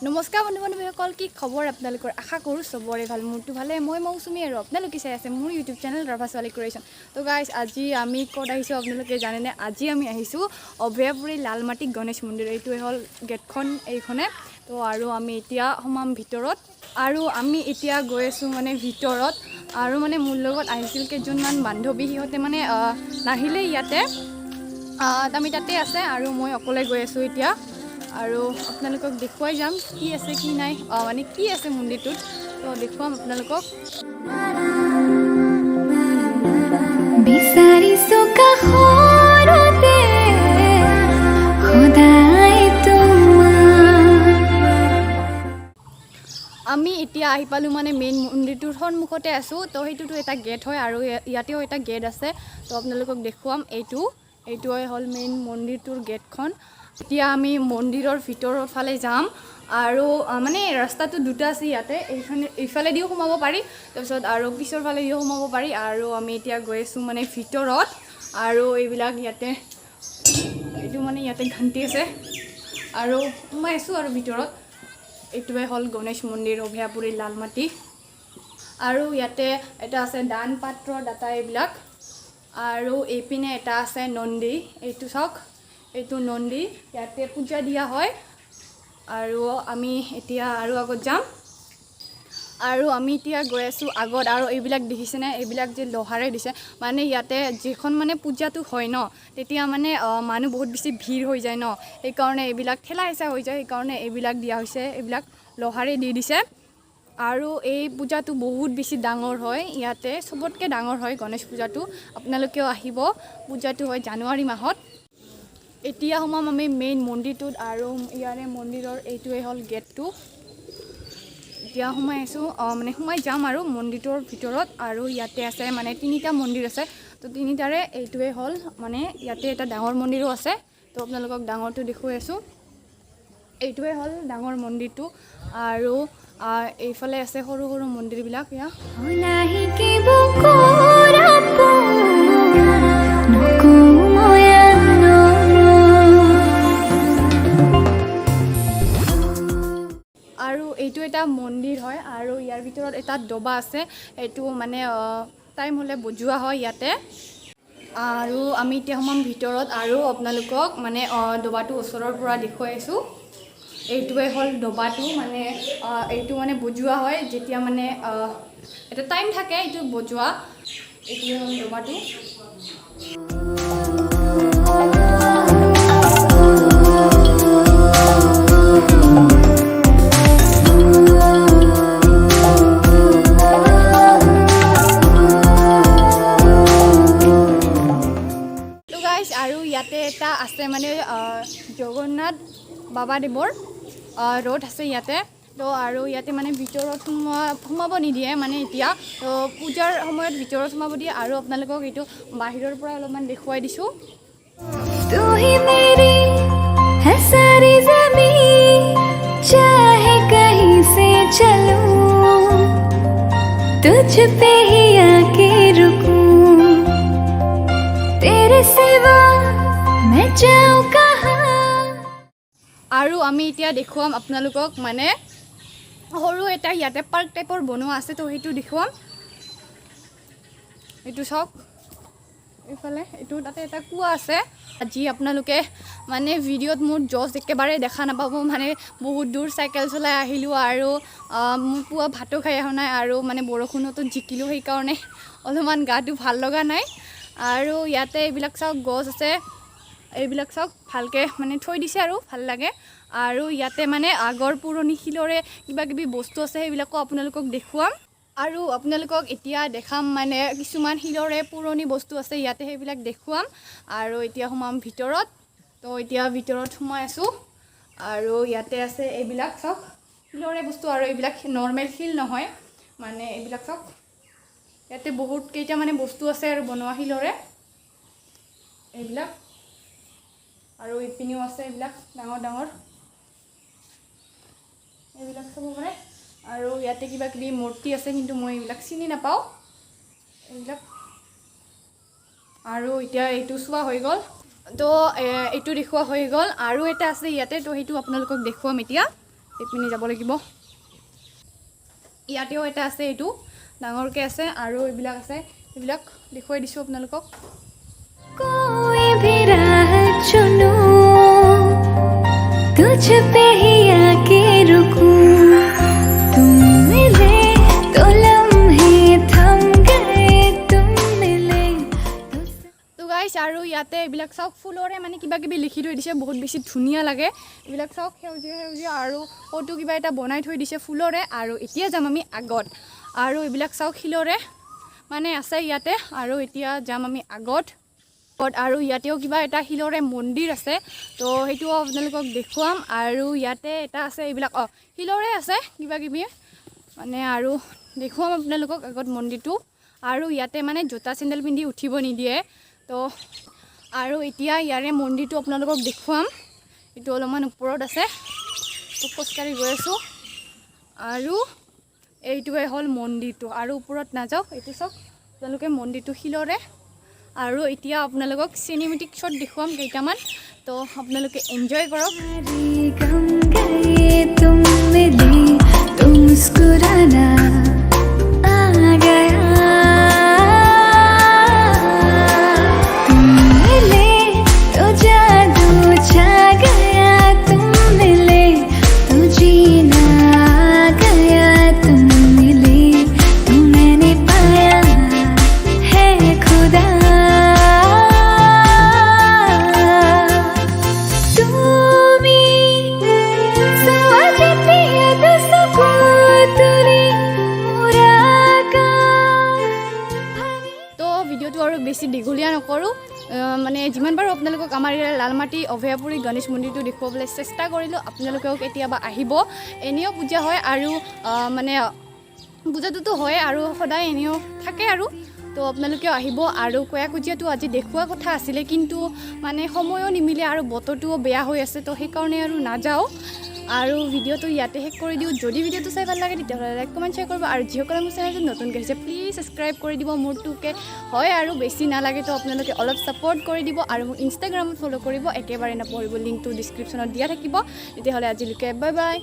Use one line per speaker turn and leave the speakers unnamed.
নমস্কাৰ বন্ধু-বান্ধৱীসকল, কি খবৰ আপোনালোকৰ? আশা কৰোঁ চবৰে ভাল। মোৰটো ভালে, মই মৌচুমী আৰু আপোনালোকে চাই আছে মোৰ ইউটিউব চেনেল ৰাভা ছোৱালী ক্ৰিয়েশ্যন। তো গাইজ, আজি আমি ক'ত আহিছোঁ আপোনালোকে জানেনে? আজি আমি আহিছোঁ অভয়াপুৰী লালমাটি গণেশ মন্দিৰ। এইটোৱে হ'ল গেটখন, এইখনে। তো আৰু আমি এতিয়া সোমাম ভিতৰত, আৰু আমি এতিয়া গৈ আছোঁ মানে ভিতৰত। আৰু মানে মোৰ লগত আহিছিল কেইজনমান বান্ধৱী, সিহঁতে মানে নাহিলে ইয়াতে, আমি তাতে আছে আৰু মই অকলে গৈ আছোঁ এতিয়া। আৰু আপোনালোকক দেখুৱাই যাম কি আছে কি নাই, মানে কি আছে মন্দিৰটোত, তো দেখুৱাম আপোনালোকক। আমি এতিয়া আহি পালোঁ মানে মেইন মন্দিৰটোৰ সন্মুখতে আছোঁ। তো সেইটোতো এটা গেট হয় আৰু ইয়াতেও এটা গেট আছে। তো আপোনালোকক দেখুৱাম, এইটোৱে হ'ল মেইন মন্দিৰটোৰ গেটখন। এতিয়া আমি মন্দিৰৰ ভিতৰৰ ফালে যাম, আৰু মানে ৰাস্তাটো দুটা আছে ইয়াতে, এইফালেদিও সোমাব পাৰি, তাৰপিছত আৰু পিছৰ ফালেদিও সোমাব পাৰি। আৰু আমি এতিয়া গৈ আছোঁ মানে ভিতৰত, আৰু এইবিলাক ইয়াতে ইয়াতে ঘণ্টি আছে, আৰু সোমাই আছোঁ আৰু ভিতৰত। এইটোৱে হ'ল গণেশ মন্দিৰ, অভয়াপুৰী লালমাটি। আৰু ইয়াতে এটা আছে দান পাত্ৰ দাতা এইবিলাক, আৰু এইপিনে এটা আছে নন্দী, এইটো চাওক, এইটো নন্দী, ইয়াতে পূজা দিয়া হয়। আৰু আমি এতিয়া আৰু আগত যাম, আৰু আমি এতিয়া গৈ আছোঁ আগত। আৰু এইবিলাক দেখিছেনে, এইবিলাক যে লোহাৰে দিছে, মানে ইয়াতে যিখন মানে পূজাটো হয় ন, তেতিয়া মানে মানুহ বহুত বেছি ভিৰ হৈ যায় ন, সেইকাৰণে এইবিলাক ঠেলা হেঁচা হৈ যায়, সেইকাৰণে এইবিলাক দিয়া হৈছে, এইবিলাক লোহাৰে দি দিছে। আৰু এই পূজাটো বহুত বেছি ডাঙৰ হয়, ইয়াতে চবতকৈ ডাঙৰ হয় গণেশ পূজাটো। আপোনালোকেও আহিব, পূজাটো হয় জানুৱাৰী মাহত। এতিয়া সোমাম আমি মেইন মন্দিৰটোত, আৰু ইয়াৰে মন্দিৰৰ এইটোৱে হ'ল গেটটো। এতিয়া সোমাই আছোঁ, মানে সোমাই যাম আৰু মন্দিৰটোৰ ভিতৰত। আৰু ইয়াতে আছে মানে তিনিটা মন্দিৰ আছে, তো তিনিটাৰে এইটোৱে হ'ল মানে, ইয়াতে এটা ডাঙৰ মন্দিৰো আছে। তো আপোনালোকক ডাঙৰটো দেখুৱাই আছোঁ, এইটোৱে হ'ল ডাঙৰ মন্দিৰটো। আৰু এইফালে আছে সৰু সৰু মন্দিৰবিলাক। আৰু এইটো এটা মন্দিৰ হয়, আৰু ইয়াৰ ভিতৰত এটা ডবা আছে, এইটো মানে টাইম হ'লে বজোৱা হয় ইয়াতে। আৰু আমি এতিয়া সোমাম ভিতৰত, আৰু আপোনালোকক মানে ডবাটো ওচৰৰ পৰা দেখুৱাই আছোঁ। এইটোৱে হ'ল ডবাটো, মানে এইটো মানে বজোৱা হয় যেতিয়া মানে এটা টাইম থাকে এইটো বজোৱা। এইটোৱে হ'ল ডবাটো। আৰু ইয়াতে এটা আছে মানে জগন্নাথ বাবাদেৱৰ ৰথ আছে ইয়াতে। তো আৰু ইয়াতে মানে ভিতৰত সোমাব নিদিয়ে মানে এতিয়া, তো পূজাৰ সময়ত ভিতৰত সোমাব দিয়ে। আৰু আপোনালোকক এইটো বাহিৰৰ পৰা অলপমান দেখুৱাই দিছোঁ। আৰু আমি এতিয়া দেখুৱাম আপোনালোকক মানে সৰু এটা ইয়াতে পাৰ্ক টাইপৰ বনোৱা আছে, তো সেইটো দেখুৱাম। এইটো চাওক, এইফালে এইটো তাতে এটা কুঁৱা আছে। আজি আপোনালোকে মানে ভিডিঅ'ত মোৰ জছ একেবাৰে দেখা নাপাব, মানে বহুত দূৰ চাইকেল চলাই আহিলোঁ, আৰু মোৰ পুৱা ভাতো খাই অহা নাই, আৰু মানে বৰষুণতো জিকিলোঁ, সেইকাৰণে অলপমান গাটো ভাল লগা নাই। আৰু ইয়াতে এইবিলাক চাওক, গছ আছে, এইবিলাক চাওক ভালকৈ মানে থৈ দিছে আৰু ভাল লাগে। আৰু ইয়াতে মানে আগৰ পুৰণি শিলৰে কিবা কিবি বস্তু আছে, সেইবিলাকো আপোনালোকক দেখুৱাম। আৰু আপোনালোকক এতিয়া দেখাম মানে কিছুমান শিলৰে পুৰণি বস্তু আছে ইয়াতে, সেইবিলাক দেখুৱাম। আৰু এতিয়া সোমাম ভিতৰত, তো এতিয়া ভিতৰত সোমাই আছোঁ। আৰু ইয়াতে আছে এইবিলাক চাওক শিলৰে বস্তু, আৰু এইবিলাক নৰ্মেল শিল নহয়, মানে এইবিলাক চাওক ইয়াতে বহুত কেইটা মানে বস্তু আছে আৰু বনোৱা শিলৰে এইবিলাক। আৰু ইপিনেও আছে এইবিলাক ডাঙৰ ডাঙৰ, এইবিলাক চাব পাৰে। আৰু ইয়াতে কিবা কিবি মূৰ্তি আছে, কিন্তু মই এইবিলাক চিনি নাপাওঁ এইবিলাক। আৰু এতিয়া এইটো চোৱা হৈ গ'ল, তো এইটো দেখুওৱা হৈ গ'ল। আৰু এটা আছে ইয়াতে, তো সেইটো আপোনালোকক দেখুৱাম এতিয়া। এইপিনে যাব লাগিব ইয়াতেও এটা আছে এইটো ডাঙৰকৈ আছে আৰু এইবিলাক আছে এইবিলাক দেখুৱাই দিছোঁ আপোনালোকক
कोई भी राह चुनूं तुझ पे ही आके रुकूं तुम मिले तो लम्हे थम गए तुम मिले
তো গাইছ আৰু ইয়াতে এইবিলাক চাওক ফুলৰে মানে কিবা কিবি লিখি থৈ দিছে বহুত বেছি ধুনীয়া লাগে এইবিলাক চাওক সেউজীয়া আৰু ফটো কিবা এটা বনাই থৈ দিছে ফুলৰে আৰু এতিয়া যাম আমি আগত আৰু এইবিলাক চাওক শিলৰে মানে আছে ইয়াতে আৰু এতিয়া যাম আমি আগত আৰু ইয়াতেও কিবা এটা শিলৰে মন্দিৰ আছে তো সেইটো আপোনালোকক দেখুৱাম আৰু ইয়াতে এটা আছে এইবিলাক শিলৰে আছে কিবা কিবি মানে আৰু দেখুৱাম আপোনালোকক আগত মন্দিৰটো আৰু ইয়াতে মানে জোতা চেণ্ডেল পিন্ধি উঠিব নিদিয়ে তো আৰু এতিয়া ইয়াৰে মন্দিৰটো আপোনালোকক দেখুৱাম এইটো অলপমান ওপৰত আছে তো খোজকাঢ়ি গৈ আছোঁ আৰু এইটোৱে হ'ল মন্দিৰটো আৰু ওপৰত নাযাওঁ এইটো চাওক আপোনালোকে মন্দিৰটো শিলৰে আৰু এতিয়া আপোনালোকক চিনেমেটিক শ্বট দেখুৱাম কেইটামান তো আপোনালোকে এনজয় কৰক
गम गए तुम मिले तुम मुस्कुराना आ गया तुम मिले तो जादू छा गया तुम मिले तो जीना आ गया तुम मिले तो मैंने पाया है खुदा
বেছি দীঘলীয়া নকৰোঁ মানে যিমান পাৰোঁ আপোনালোকক আমাৰ ইয়াৰ লালমাটি অভয়াপুৰী গণেশ মন্দিৰটো দেখুৱাবলৈ চেষ্টা কৰিলোঁ আপোনালোকেও কেতিয়াবা আহিব এনেও পূজা হয় আৰু মানে পূজাটোতো হয় আৰু সদায় এনেও থাকে আৰু তো আপোনালোকেও আহিব আৰু কয়াকুছিয়াটো আজি দেখুওৱা কথা আছিলে কিন্তু মানে সময়ো নিমিলে আৰু বতৰটোও বেয়া হৈ আছে তো সেইকাৰণে আৰু নাযাওঁ আৰু ভিডিঅ'টো ইয়াতে শেষ কৰি দিওঁ যদি ভিডিঅ'টো চাই ভাল লাগে তেতিয়াহ'লে লাইক কমেণ্ট শ্বেয়াৰ কৰিব আৰু যিসকলে মোৰ চেনেলটো নতুনকৈ আহিছে প্লিজ ছাবস্ক্ৰাইব কৰি দিব মোৰটোকে হয় আৰু বেছি নালাগে তো আপোনালোকে অলপ ছাপৰ্ট কৰি দিব আৰু মোৰ ইনষ্টাগ্ৰামত ফ'ল' কৰিব একেবাৰে নপঢ়িব লিংকটো ডিছক্ৰিপশ্যনত দিয়া থাকিব তেতিয়াহ'লে আজিলৈকে বাই বাই